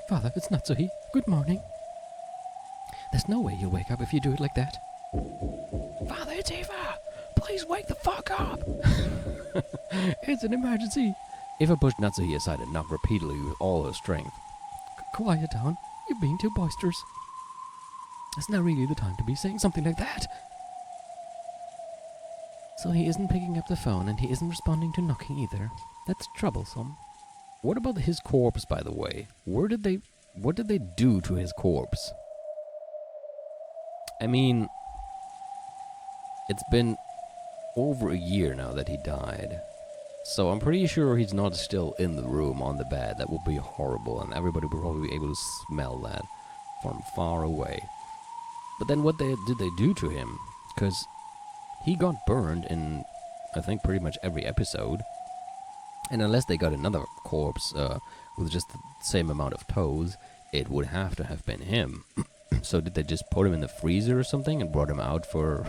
Father, it's Natsuhi. Good morning. There's no way you'll wake up if you do it like that. Father, it's Eva! Please wake the fuck up! It's an emergency! Eva pushed Natsuhi aside and knocked repeatedly with all her strength. Quiet down. You're being too boisterous. It's not really the time to be saying something like that. So he isn't picking up the phone and he isn't responding to knocking either. That's troublesome. What about his corpse, by the way? What did they do to his corpse? I mean, it's been over a year now that he died. So I'm pretty sure he's not still in the room on the bed. That would be horrible, and everybody would probably be able to smell that from far away. But then what did they do to him? Because he got burned in, I think, pretty much every episode. And unless they got another corpse with just the same amount of toes, it would have to have been him. So did they just put him in the freezer or something and brought him out for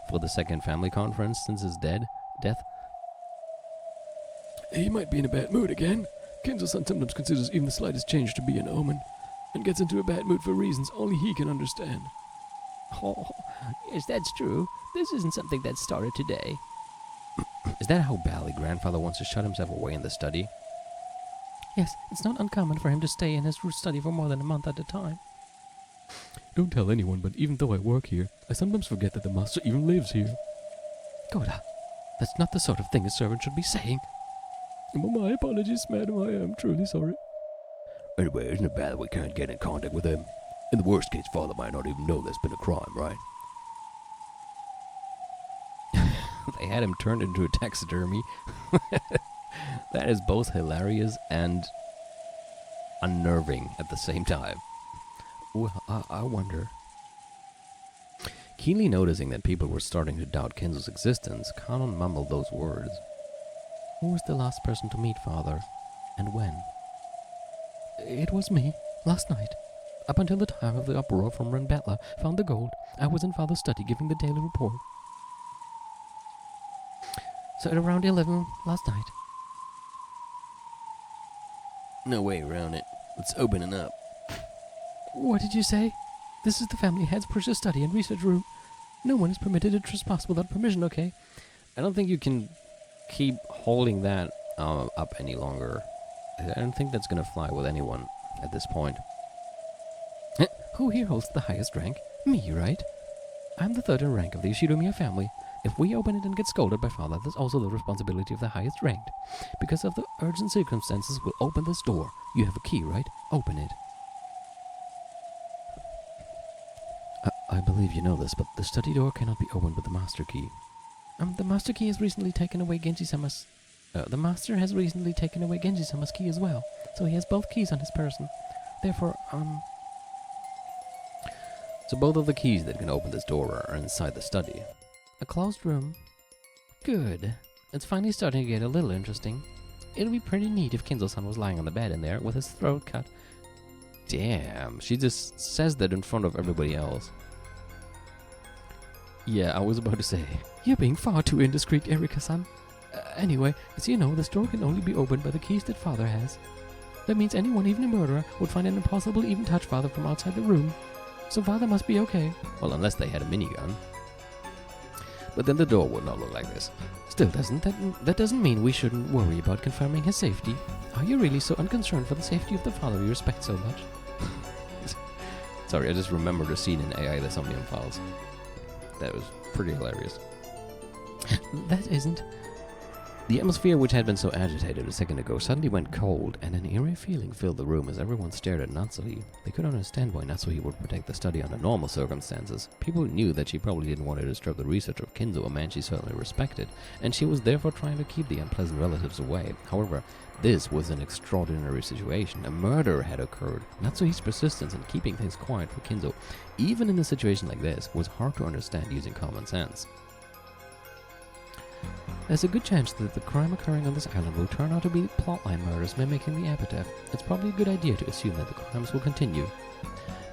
for the second family conference since his death? He might be in a bad mood again. Kenzo-san sometimes considers even the slightest change to be an omen, and gets into a bad mood for reasons only he can understand. Oh, yes, that's true. This isn't something that started today. Is that how badly grandfather wants to shut himself away in the study? Yes, it's not uncommon for him to stay in his study for more than a month at a time. Don't tell anyone, but even though I work here, I sometimes forget that the master even lives here. Koda, that's not the sort of thing a servant should be saying. My apologies, madam. I am truly sorry. Anyway, isn't it bad that we can't get in contact with him? In the worst case, father might not even know there's been a crime, right? They had him turned into a taxidermy. That is both hilarious and unnerving at the same time. Well, I wonder. Keenly noticing that people were starting to doubt Kenzo's existence, Kanon mumbled those words. Who was the last person to meet father, and when? It was me, last night. Up until the time of the uproar from Renbetla found the gold, I was in father's study giving the daily report. So at around 11 last night. No way around it. Let's open it up. What did you say? This is the family head's precious study and research room. No one is permitted to trespass without permission, okay? I don't think you can keep holding that up any longer. I don't think that's going to fly with anyone at this point. Who here holds the highest rank? Me, right? I'm the third in rank of the Ishinomiya family. If we open it and get scolded by father, that's also the responsibility of the highest ranked. Because of the urgent circumstances, we'll open this door. You have a key, right? Open it. I believe you know this, but the study door cannot be opened with the master key. The master key has recently taken away Genji-sama's... the master has recently taken away Genji-sama's key as well, so he has both keys on his person. Therefore, So both of the keys that can open this door are inside the study. A closed room. Good. It's finally starting to get a little interesting. It'd be pretty neat if Kenzo-san was lying on the bed in there with his throat cut. Damn, she just says that in front of everybody else. Yeah, I was about to say, you're being far too indiscreet, Erika-san. Anyway, as you know, this door can only be opened by the keys that father has. That means anyone, even a murderer, would find it impossible to even touch father from outside the room. So father must be okay. Well, unless they had a minigun. But then the door would not look like this. Still, that doesn't mean we shouldn't worry about confirming his safety. Are you really so unconcerned for the safety of the father you respect so much? Sorry, I just remembered a scene in AI the Somnium Files. That was pretty hilarious. That isn't. The atmosphere, which had been so agitated a second ago, suddenly went cold, and an eerie feeling filled the room as everyone stared at Natsuhi. They could understand why Natsuhi would protect the study under normal circumstances. People knew that she probably didn't want to disturb the research of Kenzo, a man she certainly respected, and she was therefore trying to keep the unpleasant relatives away. However, this was an extraordinary situation. A murder had occurred. Natsuhi's persistence in keeping things quiet for Kenzo, even in a situation like this, was hard to understand using common sense. There's a good chance that the crime occurring on this island will turn out to be plotline murders mimicking the epitaph. It's probably a good idea to assume that the crimes will continue.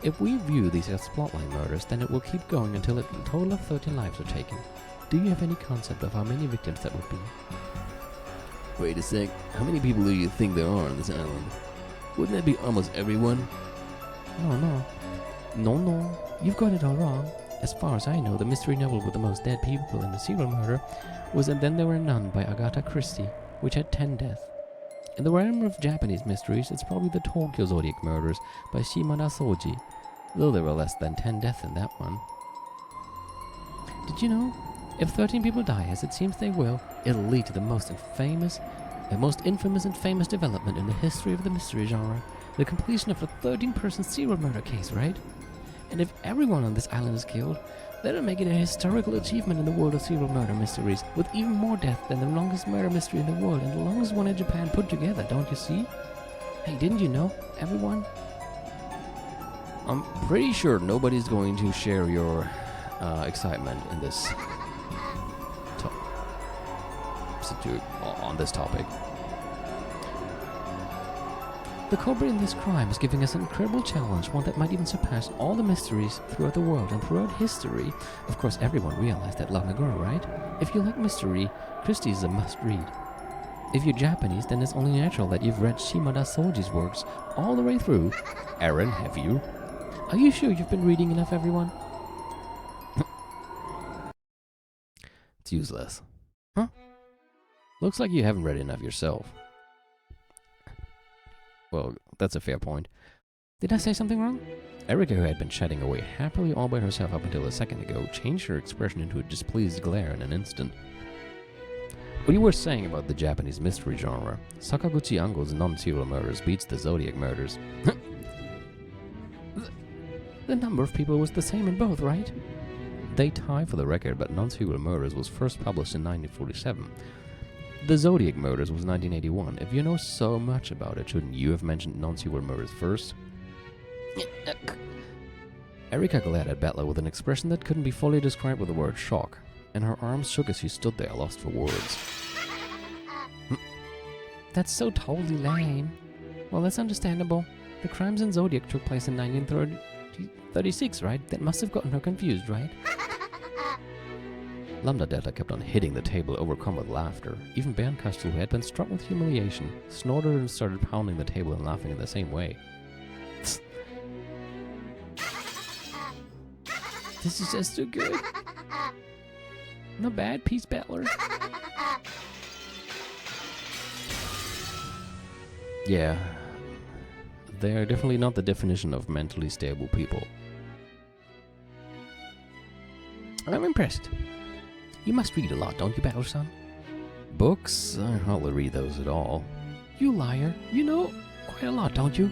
If we view these as plotline murders, then it will keep going until a total of 13 lives are taken. Do you have any concept of how many victims that would be? Wait a sec, how many people do you think there are on this island? Wouldn't that be almost everyone? No. You've got it all wrong. As far as I know, the mystery novel with the most dead people in the serial murder was And Then There Were None by Agatha Christie, which had 10 deaths. In the realm of Japanese mysteries, it's probably the Tokyo Zodiac Murders by Shimada Soji, though there were less than 10 deaths in that one. Did you know? If 13 people die, as it seems they will, it'll lead to the most infamous and famous development in the history of the mystery genre, the completion of a 13-person serial murder case, right? And if everyone on this island is killed, that'll make it a historical achievement in the world of serial murder mysteries, with even more death than the longest murder mystery in the world and the longest one in Japan put together, don't you see? Hey, didn't you know, everyone? I'm pretty sure nobody's going to share your excitement in this on this topic. The culprit in this crime is giving us an incredible challenge, one that might even surpass all the mysteries throughout the world and throughout history. Of course, everyone realized that long ago, right? If you like mystery, Christie is a must-read. If you're Japanese, then it's only natural that you've read Shimada Soji's works all the way through. Aaron, have you? Are you sure you've been reading enough, everyone? It's useless. Huh? Looks like you haven't read enough yourself. Well, that's a fair point. Did I say something wrong? Erica, who had been chatting away happily all by herself up until a second ago, changed her expression into a displeased glare in an instant. What you were saying about the Japanese mystery genre, Sakaguchi Ango's non-serial murders beats the Zodiac murders. The number of people was the same in both, right? They tie for the record, but non-serial murders was first published in 1947. The Zodiac Murders was 1981. If you know so much about it, shouldn't you have mentioned non-serial murders first? Erika glared at Bella with an expression that couldn't be fully described with the word shock, and her arms shook as she stood there, lost for words. That's so totally lame. Well, that's understandable. The crimes in Zodiac took place in 1936, right? That must have gotten her confused, right? Lambda Delta kept on hitting the table, overcome with laughter. Even Bernkastel, who had been struck with humiliation, snorted and started pounding the table and laughing in the same way. This is just too good. Not bad, Peace Battler. Yeah, they are definitely not the definition of mentally stable people. I'm impressed. You must read a lot, don't you, Battle-son? Books? I hardly read those at all. You liar. You know quite a lot, don't you?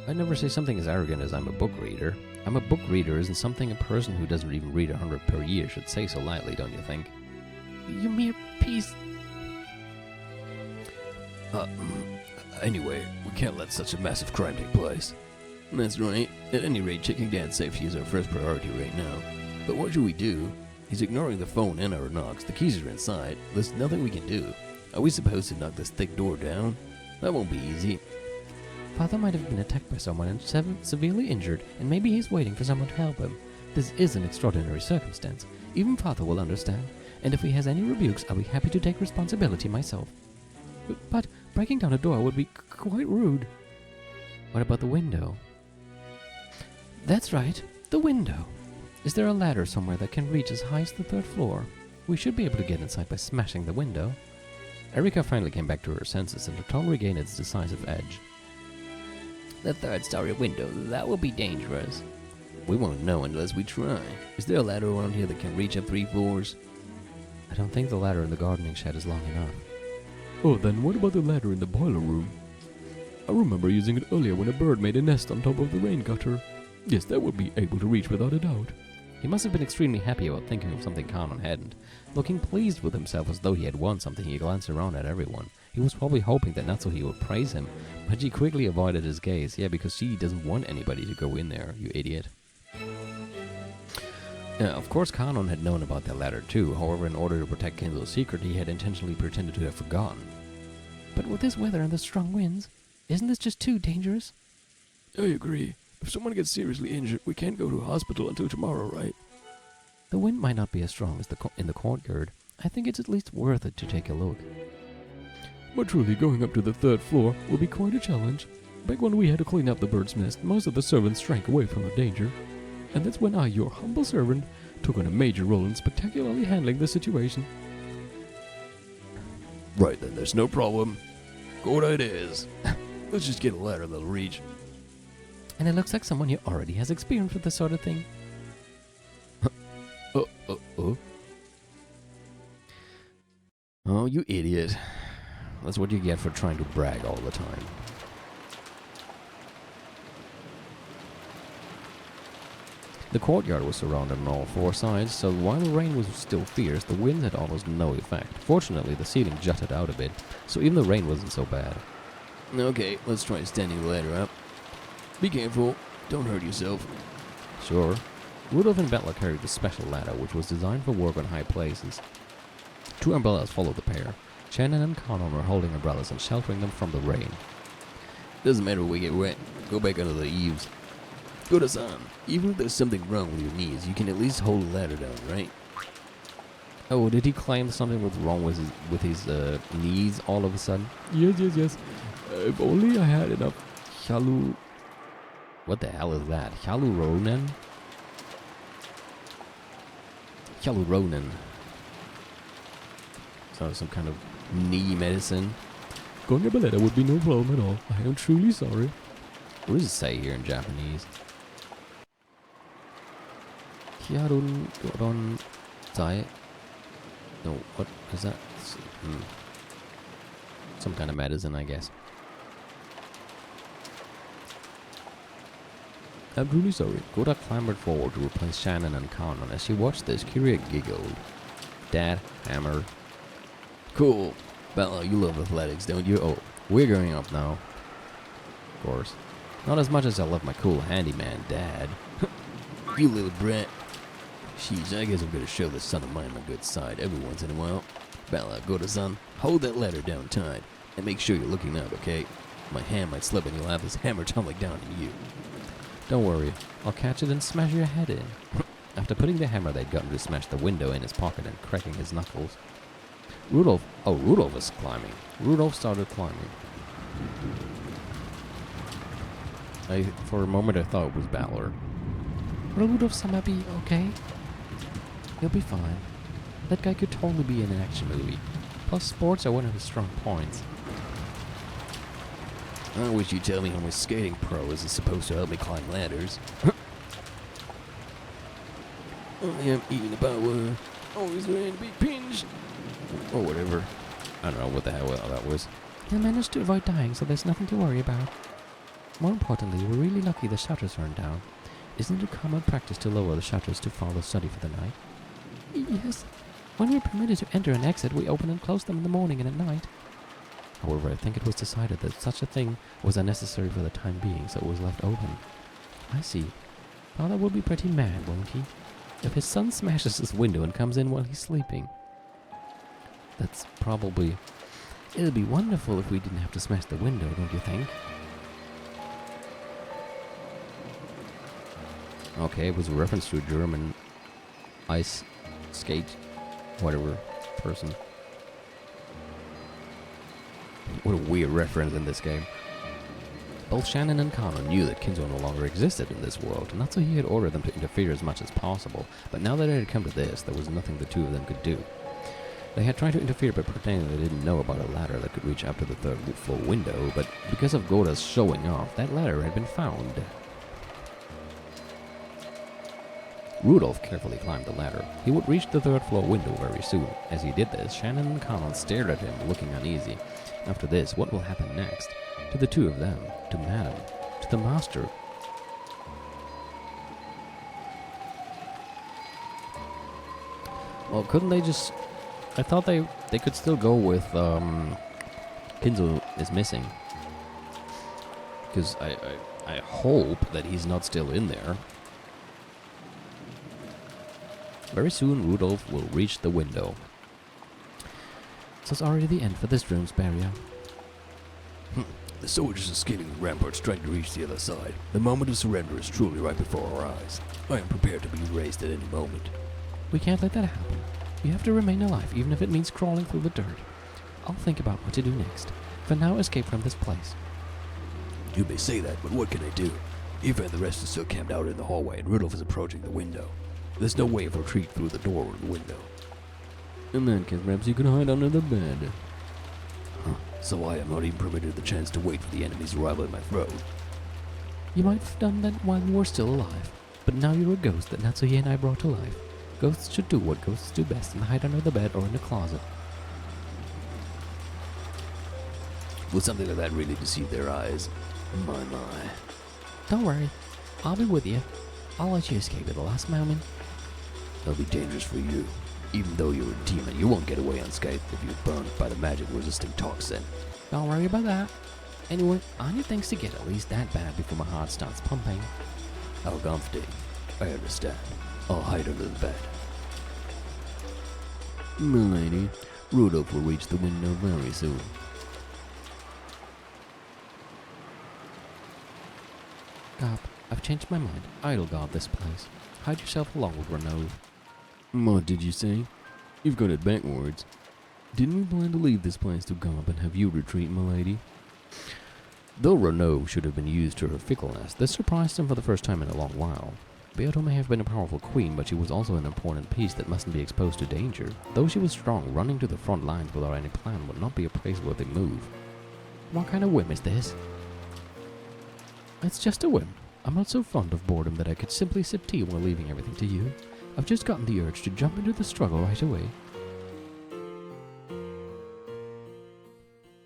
I'd never say something as arrogant as I'm a book reader. I'm a book reader isn't something a person who doesn't even read 100 per year should say so lightly, don't you think? You mere piece... Anyway, we can't let such a massive crime take place. That's right. At any rate, checking Dad's safety is our first priority right now. But what should we do? He's ignoring the phone and our knocks. The keys are inside. There's nothing we can do. Are we supposed to knock this thick door down? That won't be easy. Father might have been attacked by someone and severely injured, and maybe he's waiting for someone to help him. This is an extraordinary circumstance. Even Father will understand, and if he has any rebukes, I'll be happy to take responsibility myself. But breaking down a door would be quite rude. What about the window? That's right, the window. Is there a ladder somewhere that can reach as high as the 3rd floor? We should be able to get inside by smashing the window. Erika finally came back to her senses and her tone regained its decisive edge. The 3rd-story window, that will be dangerous. We won't know unless we try. Is there a ladder around here that can reach up 3 floors? I don't think the ladder in the gardening shed is long enough. Oh, then what about the ladder in the boiler room? I remember using it earlier when a bird made a nest on top of the rain gutter. Yes, that would be able to reach without a doubt. He must have been extremely happy about thinking of something Kanon hadn't. Looking pleased with himself as though he had won something, he glanced around at everyone. He was probably hoping that Natsuhi would praise him, but she quickly avoided his gaze. Yeah, because she doesn't want anybody to go in there, you idiot. Of course, Kanon had known about that ladder too. However, in order to protect Kenzo's secret, he had intentionally pretended to have forgotten. But with this weather and the strong winds, isn't this just too dangerous? I agree. If someone gets seriously injured, we can't go to a hospital until tomorrow, right? The wind might not be as strong as in the courtyard. I think it's at least worth it to take a look. But truly, going up to the 3rd floor will be quite a challenge. back when we had to clean up the bird's nest, most of the servants shrank away from the danger. And that's when I, your humble servant, took on a major role in spectacularly handling the situation. Right then, there's no problem. Good it is. Let's just get a ladder that'll reach. And it looks like someone here already has experience with this sort of thing. Oh, you idiot. That's what you get for trying to brag all the time. The courtyard was surrounded on all four sides, so while the rain was still fierce, the wind had almost no effect. Fortunately, the ceiling jutted out a bit, so even the rain wasn't so bad. Okay, let's try standing the ladder up. Be careful. Don't hurt yourself. Sure. Rudolph and Bella carried the special ladder, which was designed for work on high places. Two umbrellas followed the pair. Shannon and Conan were holding umbrellas and sheltering them from the rain. Doesn't matter if we get wet. Go back under the eaves. Go to Sam. Even if there's something wrong with your knees, you can at least hold the ladder down, right? Oh, did he claim something was wrong with his knees all of a sudden? Yes. If only I had enough hyalu... What the hell is that? Hyaluronan? Hyaluronan. So some kind of knee medicine. Going up a ladder would be no problem at all. I am truly sorry. What does it say here in Japanese? Hyaluron zai. No, what is that? Some kind of medicine, I guess. I'm truly sorry. Goda clambered forward to replace Shannon and Conan. As she watched this, Kiria giggled. Dad, hammer. Cool. Bella, you love athletics, don't you? Oh, we're going up now. Of course. Not as much as I love my cool handyman, Dad. You little brat. Jeez, I guess I'm gonna show this son of mine my good side every once in a while. Bella, go to son. Hold that ladder down tight. And make sure you're looking up, okay? My hand might slip and you'll have this hammer tumbling down on you. Don't worry, I'll catch it and smash your head in. After putting the hammer they'd gotten to smash the window in his pocket and cracking his knuckles, Rudolph was climbing. Rudolph started climbing. For a moment I thought it was Balor. Will Rudolph-sama be okay? He'll be fine. That guy could totally be in an action movie. Plus sports are one of his strong points. I wish you'd tell me how my skating pro isn't supposed to help me climb ladders. I am eating about always going to be pinched. Or whatever. I don't know what the hell that was. He'll manage to avoid dying, so there's nothing to worry about. More importantly, we're really lucky the shutters aren't down. Isn't it common practice to lower the shutters to follow study for the night? Yes. When we're permitted to enter and exit, we open and close them in the morning and at night. However, I think it was decided that such a thing was unnecessary for the time being, so it was left open. I see. Father will be pretty mad, won't he? If his son smashes his window and comes in while he's sleeping. That's probably... It'll be wonderful if we didn't have to smash the window, don't you think? Okay, it was a reference to a German ice skate, whatever, person. What a weird reference in this game. Both Shannon and Conan knew that Kinzo no longer existed in this world, not so he had ordered them to interfere as much as possible, but now that it had come to this, there was nothing the two of them could do. They had tried to interfere by pretending they didn't know about a ladder that could reach up to the third floor window, but because of Goda's showing off, that ladder had been found. Rudolph carefully climbed the ladder. He would reach the third floor window very soon. As he did this, Shannon and Conan stared at him, looking uneasy. After this, what will happen next? To the two of them, to Madam, to the Master. Well, couldn't they just... I thought they could still go with, Kinzo is missing. Because I hope that he's not still in there. Very soon, Rudolph will reach the window. So it's already the end for this room's barrier. The soldiers are scaling the ramparts trying to reach the other side. The moment of surrender is truly right before our eyes. I am prepared to be erased at any moment. We can't let that happen. We have to remain alive, even if it means crawling through the dirt. I'll think about what to do next. For now, escape from this place. You may say that, but what can I do? Eva and the rest are still camped out in the hallway, and Rudolph is approaching the window. There's no way of retreat through the door or the window. In that case, perhaps you could hide under the bed. Huh. So I am not even permitted the chance to wait for the enemy's arrival at my throat. You might have done that while you were still alive, but now you're a ghost that Natsuhi and I brought to life. Ghosts should do what ghosts do best and hide under the bed or in the closet. Will something like that really deceive their eyes? My. Don't worry, I'll be with you. I'll let you escape at the last moment. That'll be dangerous for you. Even though you're a demon, you won't get away unscathed if you're burned by the magic-resisting toxin. Don't worry about that. Anyway, I need things to get at least that bad before my heart starts pumping. aRdW. I understand. I'll hide under the bed. Milady, Rudolph will reach the window very soon. Gob, I've changed my mind. I'll guard this place. Hide yourself along with Renaud. What did you say? You've got it backwards. Didn't we plan to leave this place to Gob and have you retreat, milady? Though Renaud should have been used to her fickleness, this surprised him for the first time in a long while. Beato may have been a powerful queen, but she was also an important piece that mustn't be exposed to danger. Though she was strong, running to the front lines without any plan would not be a praiseworthy move. What kind of whim is this? It's just a whim. I'm not so fond of boredom that I could simply sip tea while leaving everything to you. I've just gotten the urge to jump into the struggle right away.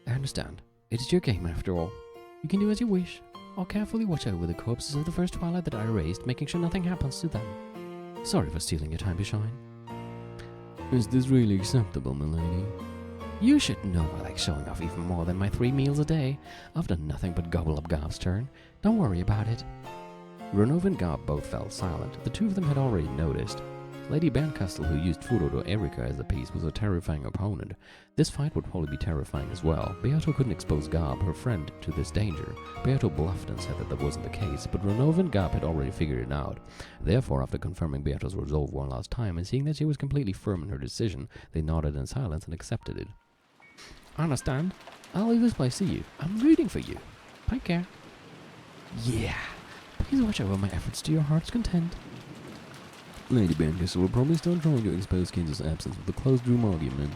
I understand. It is your game after all. You can do as you wish. I'll carefully watch over the corpses of the first Twilight that I erased, making sure nothing happens to them. Sorry for stealing your time to shine. Is this really acceptable, milady? You should know I like showing off even more than my 3 meals a day. I've done nothing but gobble up Gob's turn. Don't worry about it. Renaud and Gob both fell silent. The two of them had already noticed. Lady Bancastle, who used Furo to Erika as a piece, was a terrifying opponent. This fight would probably be terrifying as well. Beato couldn't expose Gob, her friend, to this danger. Beato bluffed and said that wasn't the case, but Renaud and Gob had already figured it out. Therefore, after confirming Beato's resolve one last time and seeing that she was completely firm in her decision, they nodded in silence and accepted it. I understand. I'll leave this place to you. I'm rooting for you. Take care. Yeah. Please watch over my efforts to your heart's content. Lady Bancastle will probably start trying to expose Kinzel's absence with the closed room argument.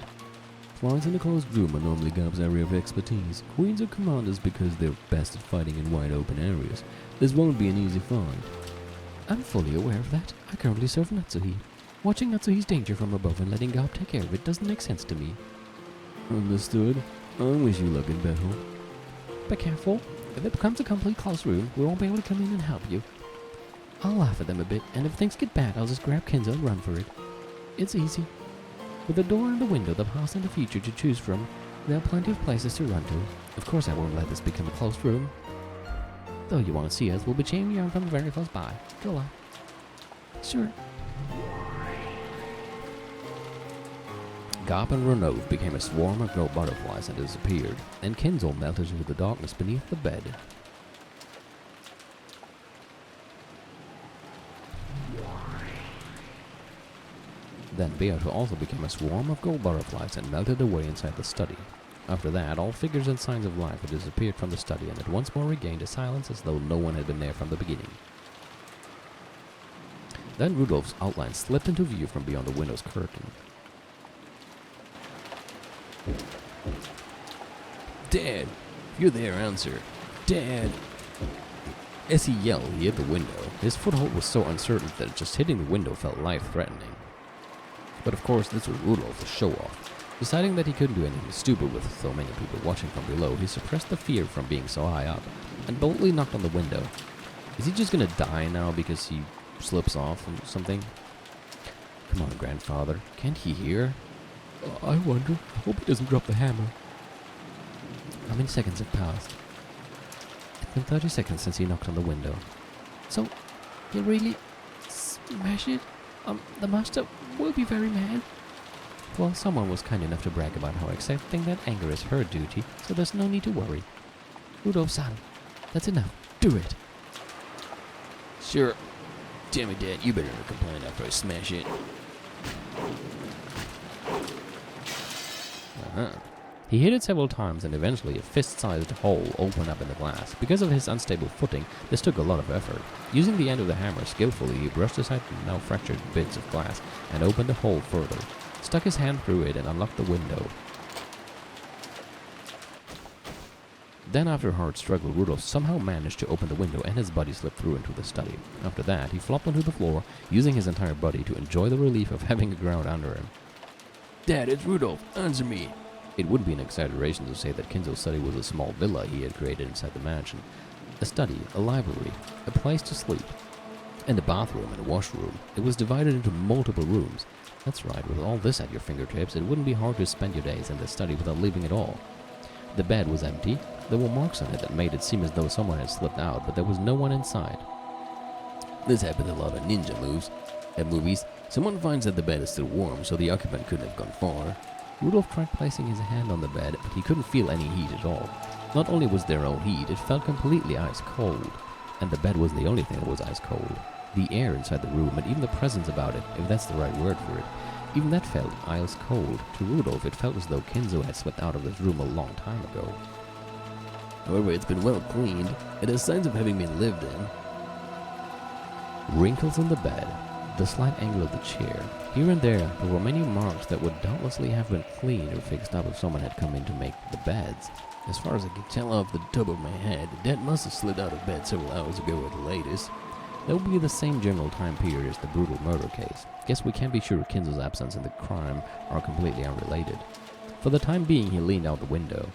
Flights in a closed room are normally Gob's area of expertise. Queens are commanders because they're best at fighting in wide open areas. This won't be an easy fight. I'm fully aware of that. I currently serve Natsuhi. Watching Natsuhi's danger from above and letting Gob take care of it doesn't make sense to me. Understood. I wish you luck in battle. Be careful. If it becomes a complete closed room, we won't be able to come in and help you. I'll laugh at them a bit, and if things get bad, I'll just grab Kinzo and run for it. It's easy. With the door and the window, the past and the future to choose from, there are plenty of places to run to. Of course I won't let this become a closed room. Though you want to see us, we'll be cheering you on from very close by. Go on. Sure. Gob and Renaud became a swarm of gold butterflies and disappeared, and Kinzel melted into the darkness beneath the bed. Then Beato also became a swarm of gold butterflies and melted away inside the study. After that, all figures and signs of life had disappeared from the study and had once more regained a silence as though no one had been there from the beginning. Then Rudolph's outline slipped into view from beyond the window's curtain. Dad! If you're there, answer. Dad! As he yelled, he hit the window. His foothold was so uncertain that just hitting the window felt life-threatening. But of course, this was Rudolph's show-off. Deciding that he couldn't do anything stupid with so many people watching from below, he suppressed the fear from being so high up, and boldly knocked on the window. Is he just gonna die now because he slips off or something? Come on, grandfather. Can't he hear? I wonder. I hope he doesn't drop the hammer. How many seconds have passed? It's been 30 seconds since he knocked on the window. So, you really smash it? The master will be very mad. Well, someone was kind enough to brag about how accepting that anger is her duty, so there's no need to worry. Rudolph-san, that's enough. Do it. Sure. Damn it, Dad, you better not complain after I smash it. He hit it several times and eventually a fist-sized hole opened up in the glass. Because of his unstable footing, this took a lot of effort. Using the end of the hammer skillfully, he brushed aside the now fractured bits of glass and opened the hole further, stuck his hand through it and unlocked the window. Then after a hard struggle, Rudolph somehow managed to open the window and his body slipped through into the study. After that, he flopped onto the floor, using his entire body to enjoy the relief of having the ground under him. Dad, it's Rudolph. Answer me. It wouldn't be an exaggeration to say that Kinzo's study was a small villa he had created inside the mansion. A study, a library, a place to sleep, and a bathroom and a washroom. It was divided into multiple rooms. That's right, with all this at your fingertips, it wouldn't be hard to spend your days in the study without leaving it all. The bed was empty. There were marks on it that made it seem as though someone had slipped out, but there was no one inside. This happens a lot of ninja moves. At movies, someone finds that the bed is still warm, so the occupant couldn't have gone far. Rudolph tried placing his hand on the bed, but he couldn't feel any heat at all. Not only was there no heat, it felt completely ice cold. And the bed wasn't the only thing that was ice cold. The air inside the room, and even the presence about it, if that's the right word for it, even that felt ice cold. To Rudolph, it felt as though Kinzo had slipped out of this room a long time ago. However, it's been well cleaned. It has signs of having been lived in. Wrinkles in the bed, the slight angle of the chair. Here and there were many marks that would doubtlessly have been cleaned or fixed up if someone had come in to make the beds. As far as I can tell off the top of my head, Dad must have slid out of bed several hours ago at the latest. That would be the same general time period as the brutal murder case. Guess we can't be sure Kinzo's absence and the crime are completely unrelated. For the time being, he leaned out the window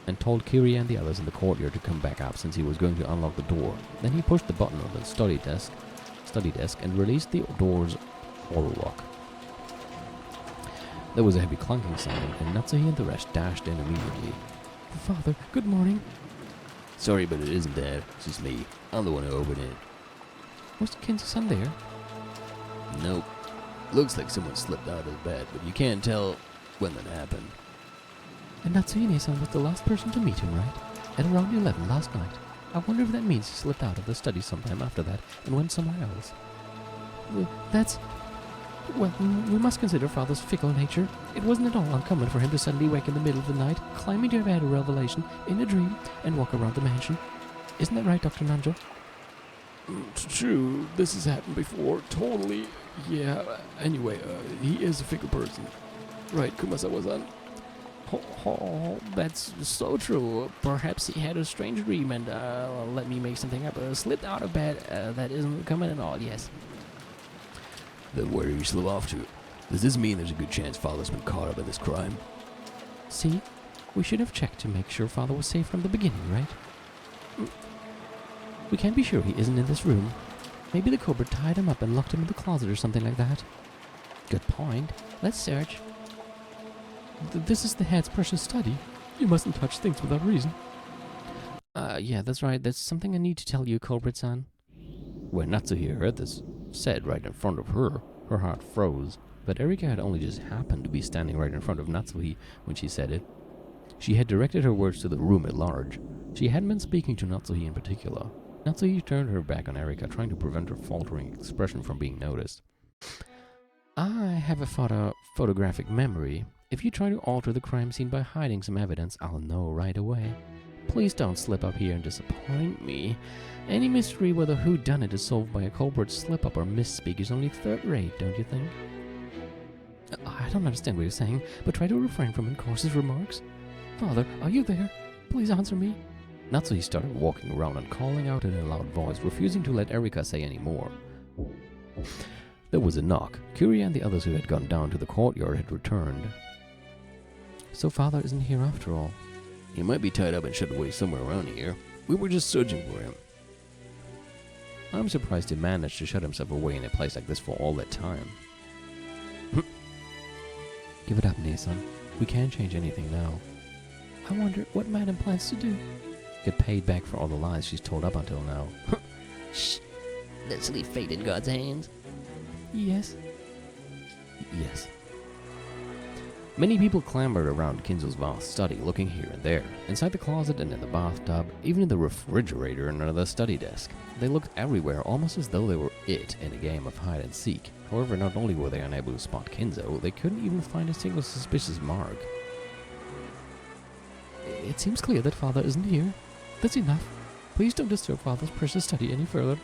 and told Kiri and the others in the courtyard to come back up since he was going to unlock the door. Then he pushed the button on the study desk and released the door's auto lock. There was a heavy clunking sound, and Natsuhi and the rest dashed in immediately. Father, good morning. Sorry, but it isn't Dad. It's just me. I'm the one who opened it. Was Kinzo-san there? Nope. Looks like someone slipped out of bed, but you can't tell when that happened. And Natsuhine-san was the last person to meet him, right? At around 11 last night. I wonder if that means he slipped out of the study sometime after that and went somewhere else. Well, we must consider Father's fickle nature. It wasn't at all uncommon for him to suddenly wake in the middle of the night, claiming to have had a revelation in a dream, and walk around the mansion. Isn't that right, Dr. Nanjo? True, this has happened before. Totally. Yeah, anyway, he is a fickle person. Right, Kumasawa-san? That's so true. Perhaps he had a strange dream and, let me make something up, slipped out of bed. That isn't common at all, yes. Then where did he slip off to? Does this mean there's a good chance Father's been caught up in this crime? See? We should have checked to make sure Father was safe from the beginning, right? We can't be sure he isn't in this room. Maybe the cobra tied him up and locked him in the closet or something like that. Good point. Let's search. This is the head's precious study. You mustn't touch things without reason. Yeah, that's right. There's something I need to tell you, Culprit-san. When Natsuhi heard this, said right in front of her, her heart froze. But Erika had only just happened to be standing right in front of Natsuhi when she said it. She had directed her words to the room at large. She hadn't been speaking to Natsuhi in particular. Natsuhi turned her back on Erika, trying to prevent her faltering expression from being noticed. I have a photographic memory. If you try to alter the crime scene by hiding some evidence, I'll know right away. Please don't slip up here and disappoint me. Any mystery whether whodunit is solved by a culprit's slip-up or misspeak is only third-rate, don't you think? I don't understand what you're saying, but try to refrain from incautious remarks. Father, are you there? Please answer me. Natsuhi started walking around and calling out in a loud voice, refusing to let Erika say any more. There was a knock. Kiri and the others who had gone down to the courtyard had returned. So Father isn't here after all. He might be tied up and shut away somewhere around here. We were just searching for him. I'm surprised he managed to shut himself away in a place like this for all that time. Give it up, Nissan. We can't change anything now. I wonder what Madam plans to do. Get paid back for all the lies she's told up until now. Shh. Let's leave fate in God's hands. Yes. Yes. Many people clambered around Kinzo's vast study, looking here and there, inside the closet and in the bathtub, even in the refrigerator and under the study desk. They looked everywhere, almost as though they were it in a game of hide and seek. However, not only were they unable to spot Kinzo, they couldn't even find a single suspicious mark. It seems clear that Father isn't here. That's enough. Please don't disturb Father's precious study any further.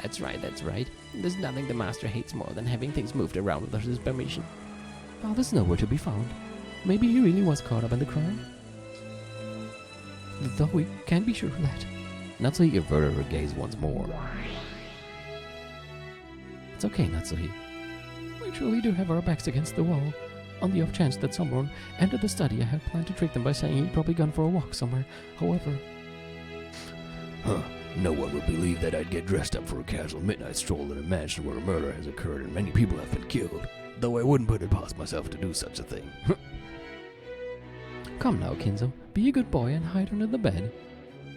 That's right. There's nothing the master hates more than having things moved around without his permission. Father's nowhere to be found. Maybe he really was caught up in the crime. Though we can't be sure of that. Natsuhi averted her gaze once more. It's okay, Natsuhi. We truly do have our backs against the wall. On the off chance that someone entered the study, I had planned to trick them by saying he'd probably gone for a walk somewhere. However... No one would believe that I'd get dressed up for a casual midnight stroll in a mansion where a murder has occurred and many people have been killed. Though I wouldn't put it past myself to do such a thing. Come now, Kinzo. Be a good boy and hide under the bed.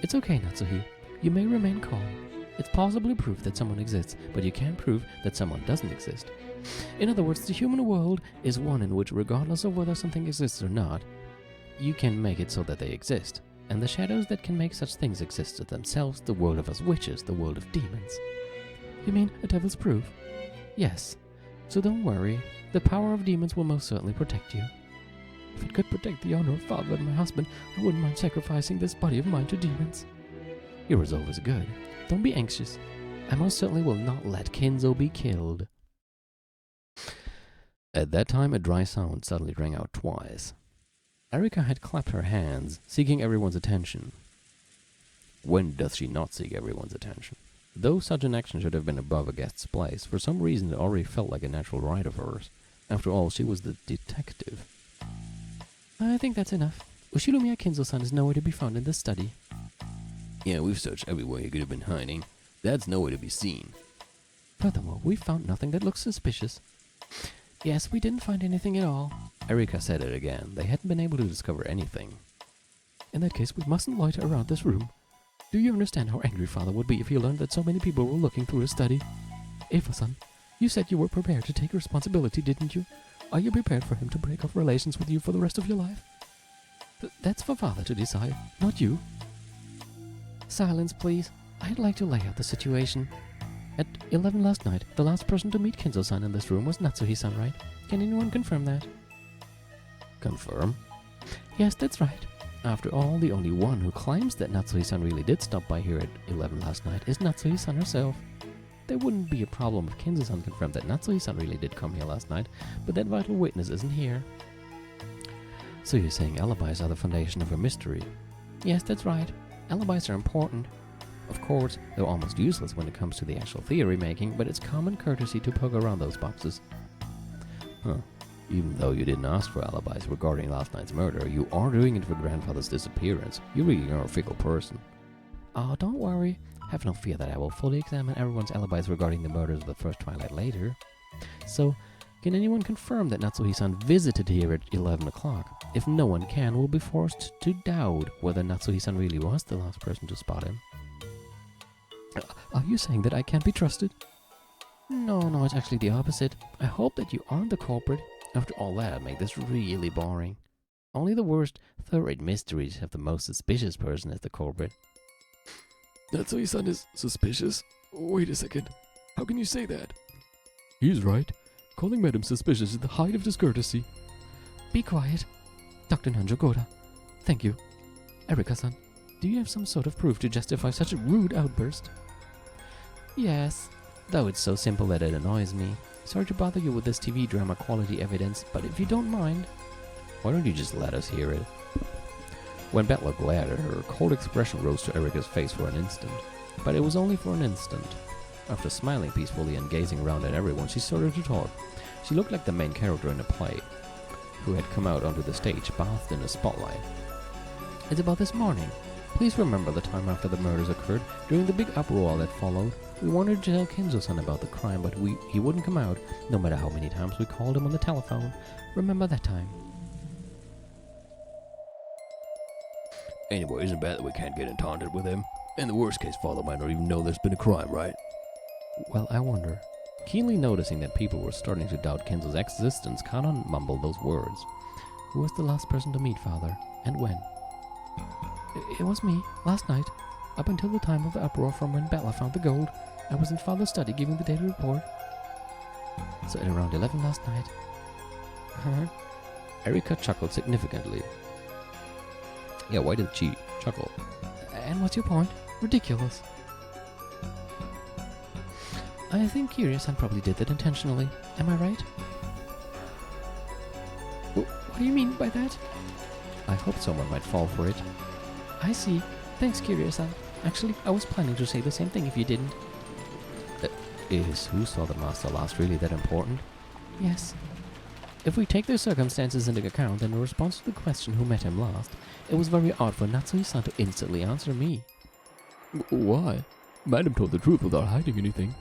It's okay, Natsuhi. You may remain calm. It's possibly proof that someone exists, but you can't prove that someone doesn't exist. In other words, the human world is one in which, regardless of whether something exists or not, you can make it so that they exist. And the shadows that can make such things exist are themselves the world of us witches, the world of demons. You mean a devil's proof? Yes. So don't worry. The power of demons will most certainly protect you. If it could protect the honor of Father and my husband, I wouldn't mind sacrificing this body of mine to demons. Your resolve is good. Don't be anxious. I most certainly will not let Kinzo be killed. At that time, a dry sound suddenly rang out twice. Erika had clapped her hands, seeking everyone's attention. When doth she not seek everyone's attention? Though such an action should have been above a guest's place, for some reason it already felt like a natural right of hers. After all, she was the detective. I think that's enough. Ushinomiya Kinzo-san is nowhere to be found in this study. Yeah, we've searched everywhere he could have been hiding. That's nowhere to be seen. Furthermore, we found nothing that looks suspicious. Yes, we didn't find anything at all. Erika said it again. They hadn't been able to discover anything. In that case, we mustn't loiter around this room. Do you understand how angry Father would be if he learned that so many people were looking through his study? Eva-san, you said you were prepared to take responsibility, didn't you? Are you prepared for him to break off relations with you for the rest of your life? That's for Father to decide, not you. Silence, please. I'd like to lay out the situation. At 11 last night, the last person to meet Kinzo-san in this room was Natsuhi-san, right? Can anyone confirm that? Confirm? Yes, that's right. After all, the only one who claims that Natsuhi-san really did stop by here at 11 last night is Natsuhi-san herself. There wouldn't be a problem if Kinzo-san confirmed that Natsuhi-san really did come here last night, but that vital witness isn't here. So you're saying alibis are the foundation of a mystery? Yes, that's right. Alibis are important. Of course, they're almost useless when it comes to the actual theory making, but it's common courtesy to poke around those boxes. Even though you didn't ask for alibis regarding last night's murder, you are doing it for grandfather's disappearance. You really are a fickle person. Oh, don't worry. Have no fear that I will fully examine everyone's alibis regarding the murders of the first twilight later. So, can anyone confirm that Natsuhi-san visited here at 11 o'clock? If no one can, we'll be forced to doubt whether Natsuhi-san really was the last person to spot him. Are you saying that I can't be trusted? No, it's actually the opposite. I hope that you aren't the culprit. After all that, I'd make this really boring. Only the worst third-rate mysteries have the most suspicious person as the culprit. Natsuhi-san is suspicious? Wait a second. How can you say that? He's right. Calling Madam suspicious is the height of discourtesy. Be quiet. Dr. Nanjogora. Thank you. Erika-san, do you have some sort of proof to justify such a rude outburst? Yes, though it's so simple that it annoys me. Sorry to bother you with this TV drama quality evidence, but if you don't mind... Why don't you just let us hear it? When Bella glared at her, a cold expression rose to Erika's face for an instant. But it was only for an instant. After smiling peacefully and gazing around at everyone, she started to talk. She looked like the main character in a play, who had come out onto the stage, bathed in a spotlight. It's about this morning. Please remember the time after the murders occurred, during the big uproar that followed. We wanted to tell Kinzo-san about the crime, but he wouldn't come out, no matter how many times we called him on the telephone. Remember that time? Anyway, isn't bad that we can't get in contact with him. In the worst case, Father might not even know there's been a crime, right? Well, I wonder. Keenly noticing that people were starting to doubt Kinzo's existence, Kanon mumbled those words. Who was the last person to meet Father, and when? It was me, last night. Up until the time of the uproar from when Bella found the gold, I was in Father's study giving the daily report. So at around 11 last night. Erika chuckled significantly. Yeah, why did she chuckle? And what's your point? Ridiculous. I think Kiryu-san probably did that intentionally. Am I right? What do you mean by that? I hoped someone might fall for it. I see. Thanks, Kiryu-san. Actually, I was planning to say the same thing if you didn't. Is who saw the master last really that important? Yes. If we take the circumstances into account, then in response to the question who met him last, it was very odd for Natsui-san to instantly answer me. Why? Madam told the truth without hiding anything.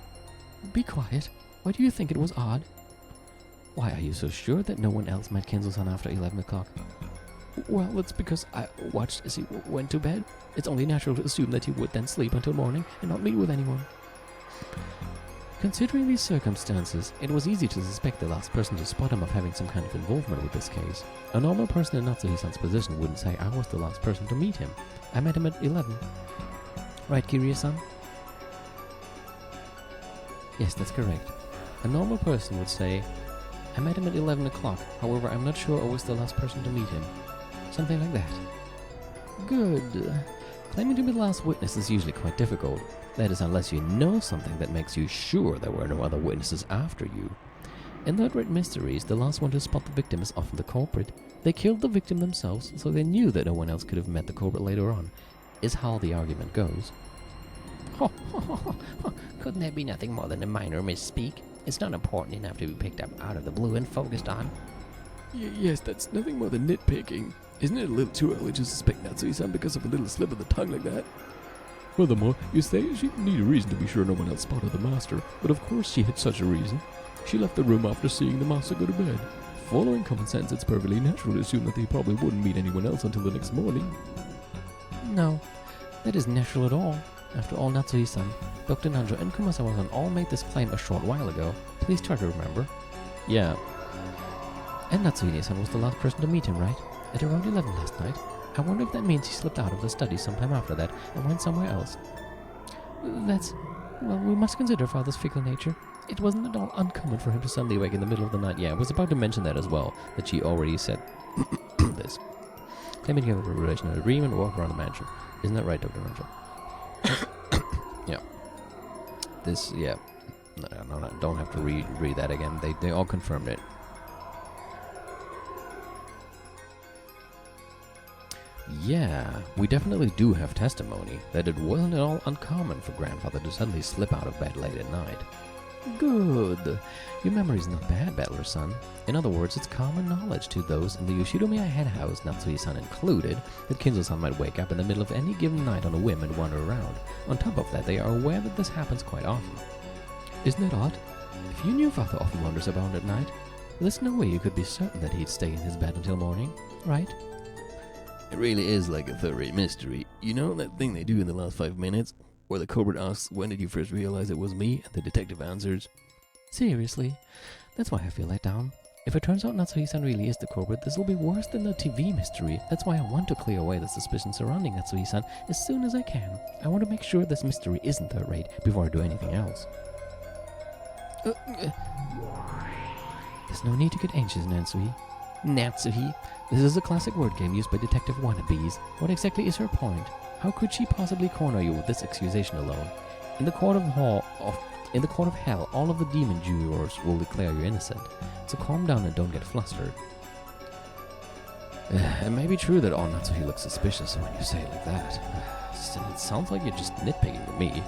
Be quiet. Why do you think it was odd? Why are you so sure that no one else met Kinzo-san after 11 o'clock? Well, that's because I watched as he went to bed. It's only natural to assume that he would then sleep until morning and not meet with anyone. Considering these circumstances, it was easy to suspect the last person to spot him of having some kind of involvement with this case. A normal person in Natsuhi-san's position wouldn't say I was the last person to meet him. I met him at 11. Right, Kiryu-san? Yes, that's correct. A normal person would say, I met him at 11 o'clock, however I'm not sure I was the last person to meet him. Something like that. Good. Claiming to be the last witness is usually quite difficult. That is, unless you know something that makes you sure there were no other witnesses after you. In third-rate mysteries, the last one to spot the victim is often the culprit. They killed the victim themselves, so they knew that no one else could have met the culprit later on, is how the argument goes. Couldn't that be nothing more than a minor misspeak? It's not important enough to be picked up out of the blue and focused on. Yes, that's nothing more than nitpicking. Isn't it a little too early to suspect Natsui-san because of a little slip of the tongue like that? Furthermore, you say she didn't need a reason to be sure no one else spotted the master, but of course she had such a reason. She left the room after seeing the master go to bed. Following common sense, it's perfectly natural to assume that they probably wouldn't meet anyone else until the next morning. No, that isn't natural at all. After all, Natsui-san, Dr. Nanjo, and Kumasawa-san all made this claim a short while ago. Please try to remember. Yeah. And Natsui-san was the last person to meet him, right? At around 11 last night. I wonder if that means he slipped out of the study sometime after that and went somewhere else. Well, we must consider father's fickle nature. It wasn't at all uncommon for him to suddenly wake in the middle of the night. Yeah, I was about to mention that as well, that she already said this. Claiming to have a relation and a dream and walk around the mansion. Isn't that right, Dr. Nanjo? Yeah. This, yeah. No, don't have to read that again. They all confirmed it. Yeah, we definitely do have testimony that it wasn't at all uncommon for grandfather to suddenly slip out of bed late at night. Good. Your memory's not bad, Battler-san. In other words, it's common knowledge to those in the Yoshidomiya head house, Natsui-san included, that Kinzo-san might wake up in the middle of any given night on a whim and wander around. On top of that, they are aware that this happens quite often. Isn't that odd? If you knew father often wanders around at night, there's no way you could be certain that he'd stay in his bed until morning, right? It really is like a third-rate mystery. You know that thing they do in the last 5 minutes? Where the culprit asks, when did you first realize it was me? And the detective answers. Seriously? That's why I feel let down. If it turns out Natsui-san really is the culprit, this will be worse than the TV mystery. That's why I want to clear away the suspicion surrounding Natsui-san as soon as I can. I want to make sure this mystery isn't third-rate before I do anything else. There's no need to get anxious, Natsui. Natsuhi. This is a classic word game used by detective wannabes. What exactly is her point? How could she possibly corner you with this accusation alone? In the court of hell, all of the demon jurors will declare you innocent. So calm down and don't get flustered. It may be true that all Natsuhi looks suspicious when you say it like that. Still, it sounds like you're just nitpicking to me.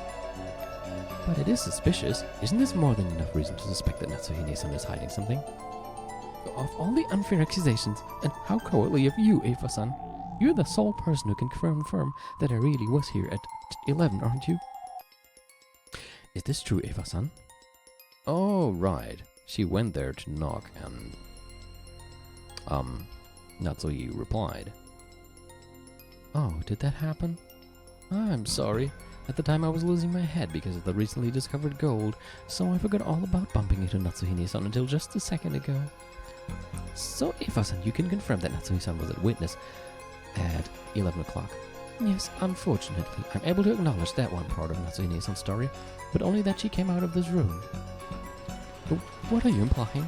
But it is suspicious. Isn't this more than enough reason to suspect that Natsuhi-san is hiding something? Of all the unfair accusations, and how cowardly of you, Eva-san. You're the sole person who can confirm that I really was here at 11, aren't you? Is this true, Eva-san? Oh, right. She went there to knock and... Natsui replied. Oh, did that happen? I'm sorry. At the time I was losing my head because of the recently discovered gold, so I forgot all about bumping into Natsuhi-san until just a second ago. So, Eva-san, you can confirm that Natsui-san was a witness at 11 o'clock. Yes, unfortunately, I'm able to acknowledge that one part of Natsui-san's story, but only that she came out of this room. But what are you implying?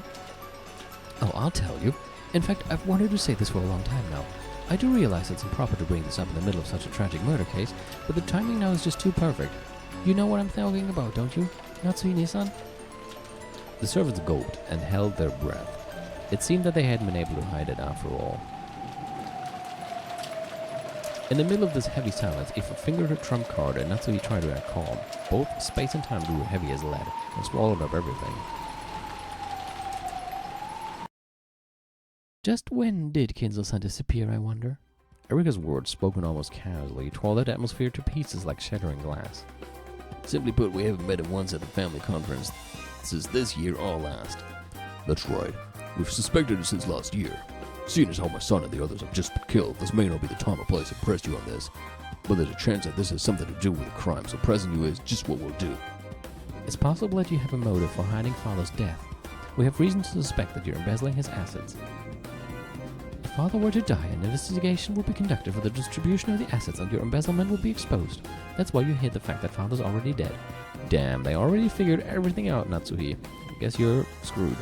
Oh, I'll tell you. In fact, I've wanted to say this for a long time now. I do realize it's improper to bring this up in the middle of such a tragic murder case, but the timing now is just too perfect. You know what I'm talking about, don't you? Natsui-san? The servants gulped and held their breath. It seemed that they hadn't been able to hide it after all. In the middle of this heavy silence, Aoife fingered her trump card and Natsui tried to act calm. Both space and time grew heavy as lead and swallowed up everything. Just when did Kinzo-san disappear, I wonder? Erika's words, spoken almost casually, tore that atmosphere to pieces like shattering glass. Simply put, we haven't met him once at the family conference since this year or last. That's right. We've suspected it since last year. Seeing as how my son and the others have just been killed, this may not be the time or place to press you on this. But there's a chance that this has something to do with the crime, so pressing you is just what we'll do. It's possible that you have a motive for hiding Father's death. We have reason to suspect that you're embezzling his assets. If Father were to die, an investigation will be conducted for the distribution of the assets and your embezzlement will be exposed. That's why you hid the fact that Father's already dead. Damn, they already figured everything out, Natsuhi. Guess you're screwed.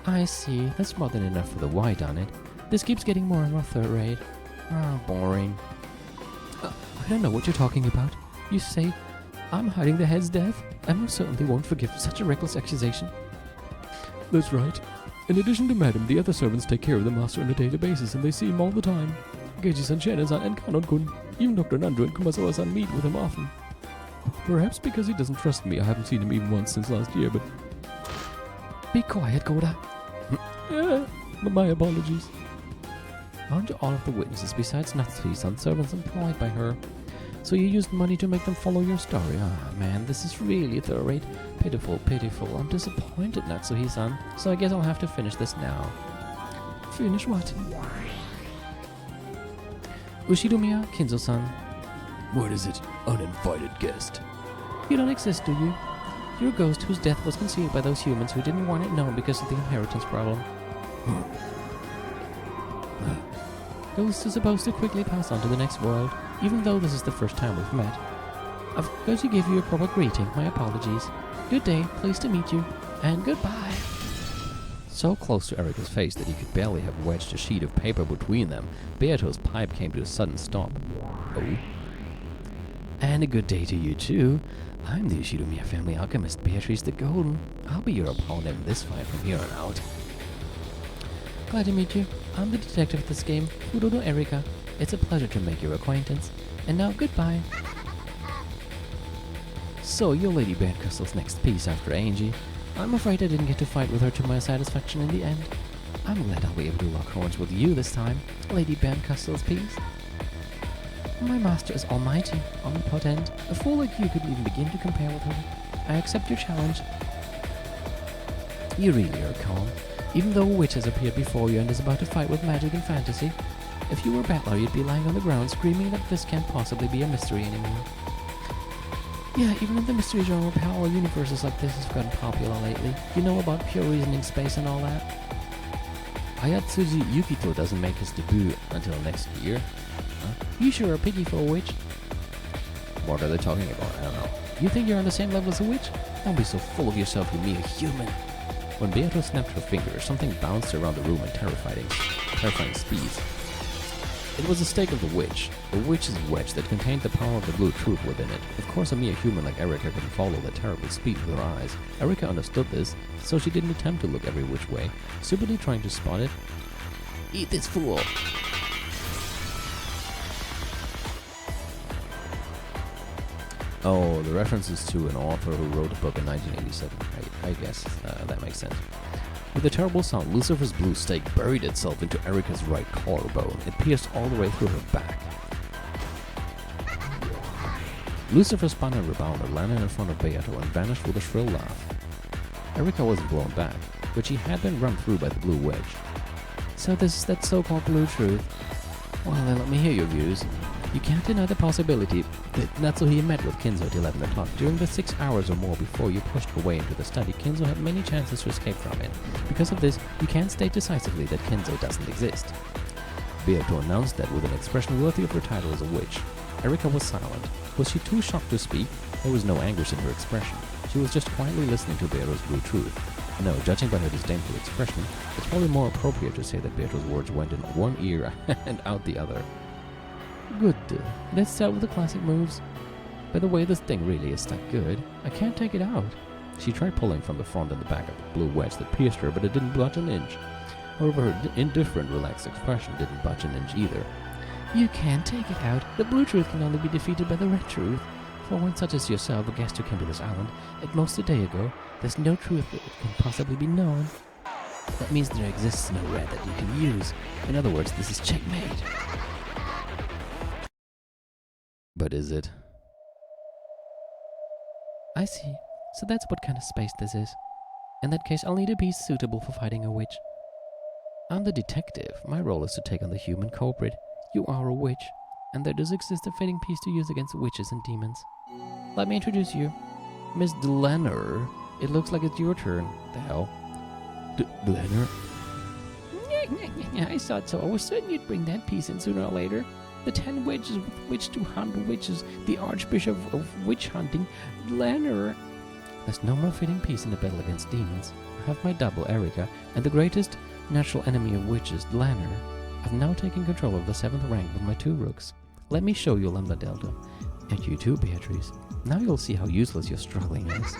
I see. That's more than enough for the white on it. This keeps getting more and more third rate. Ah, boring. I don't know what you're talking about. You say I'm hiding the head's death? I most certainly won't forgive such a reckless accusation. That's right. In addition to Madam, the other servants take care of the master on a daily basis, and they see him all the time. Geiji-san, Shannon-san, and Kanon-kun. Even Dr. Nando and Kumasawa-san meet with him often. Perhaps because he doesn't trust me, I haven't seen him even once since last year, but... Be quiet, Goda. My apologies. Aren't all of the witnesses besides Natsuhi-san servants employed by her? So you used money to make them follow your story? Ah, man, this is really third rate. Pitiful, pitiful. I'm disappointed, Natsuhi-san. So I guess I'll have to finish this now. Finish what? Ushidomiya, Kinzo-san. What is it, uninvited guest? You don't exist, do you? You're a ghost whose death was concealed by those humans who didn't want it known because of the inheritance problem. Ghosts are supposed to quickly pass on to the next world, even though this is the first time we've met. I've got to give you a proper greeting, my apologies. Good day, pleased to meet you, and goodbye. So close to Erika's face that he could barely have wedged a sheet of paper between them, Beato's pipe came to a sudden stop. Oh? And a good day to you too. I'm the Ushidomiya family alchemist, Beatrice the Golden. I'll be your opponent in this fight from here on out. Glad to meet you. I'm the detective of this game, Fudono Erika. It's a pleasure to make your acquaintance. And now, goodbye. So, you're Lady Bancastle's next piece after Angie. I'm afraid I didn't get to fight with her to my satisfaction in the end. I'm glad I'll be able to lock horns with you this time, Lady Bancastle's piece. My master is almighty, omnipotent. A fool like you couldn't even begin to compare with her. I accept your challenge. You really are calm, even though a witch has appeared before you and is about to fight with magic and fantasy. If you were a battler, you'd be lying on the ground screaming that this can't possibly be a mystery anymore. Yeah, even in the mystery genre, parallel universes like this have gotten popular lately. You know about pure reasoning space and all that? Ayatsuji Yukito doesn't make his debut until next year. You sure are a piggy for a witch. What are they talking about? I don't know. You think you're on the same level as a witch? Don't be so full of yourself, you mere human. When Beato snapped her finger, something bounced around the room at terrifying speeds. It was the stake of the witch's wedge that contained the power of the blue truth within it. Of course, a mere human like Erika could follow that terrible speed with her eyes. Erika understood this, so she didn't attempt to look every which way, stupidly trying to spot it. Eat this fool! Oh, the reference is to an author who wrote a book in 1987. I guess that makes sense. With a terrible sound, Lucifer's blue stake buried itself into Erika's right collarbone. It pierced all the way through her back. Lucifer spun and rebounded, landed in front of Beato, and vanished with a shrill laugh. Erika wasn't blown back, but she had been run through by the blue wedge. So this is that so-called blue truth. Well, then let me hear your views. You can't deny the possibility that Natsuhi met with Kinzo at 11 o'clock. During the 6 hours or more before you pushed her way into the study, Kinzo had many chances to escape from it. Because of this, you can't state decisively that Kinzo doesn't exist. Beato announced that with an expression worthy of her title as a witch. Erika was silent. Was she too shocked to speak? There was no anguish in her expression. She was just quietly listening to Beato's blue truth. No, judging by her disdainful expression, it's probably more appropriate to say that Beatrice's words went in one ear and out the other. Good. Let's start with the classic moves. By the way, this thing really is that good. I can't take it out. She tried pulling from the front and the back of the blue wedge that pierced her, but it didn't budge an inch. However, her indifferent, relaxed expression didn't budge an inch either. You can't take it out. The blue truth can only be defeated by the red truth. For one such as yourself, a guest who came to this island at most a day ago, there's no truth that can possibly be known. That means there exists no red that you can use. In other words, this is checkmate. But is it? I see. So that's what kind of space this is. In that case, I'll need a piece suitable for fighting a witch. I'm the detective. My role is to take on the human culprit. You are a witch, and there does exist a fitting piece to use against witches and demons. Let me introduce you. Miss Delanner. It looks like it's your turn. The hell? Delanner? I thought so. I was certain you'd bring that piece in sooner or later. The 10 witches with which to hunt witches. The Archbishop of Witch Hunting. Delanner. There's no more fitting piece in the battle against demons. I have my double, Erica, and the greatest natural enemy of witches, Delanner. I've now taken control of the 7th rank with my 2 rooks. Let me show you Lambda Delta. And you too, Beatrice. Now you'll see how useless your struggling is.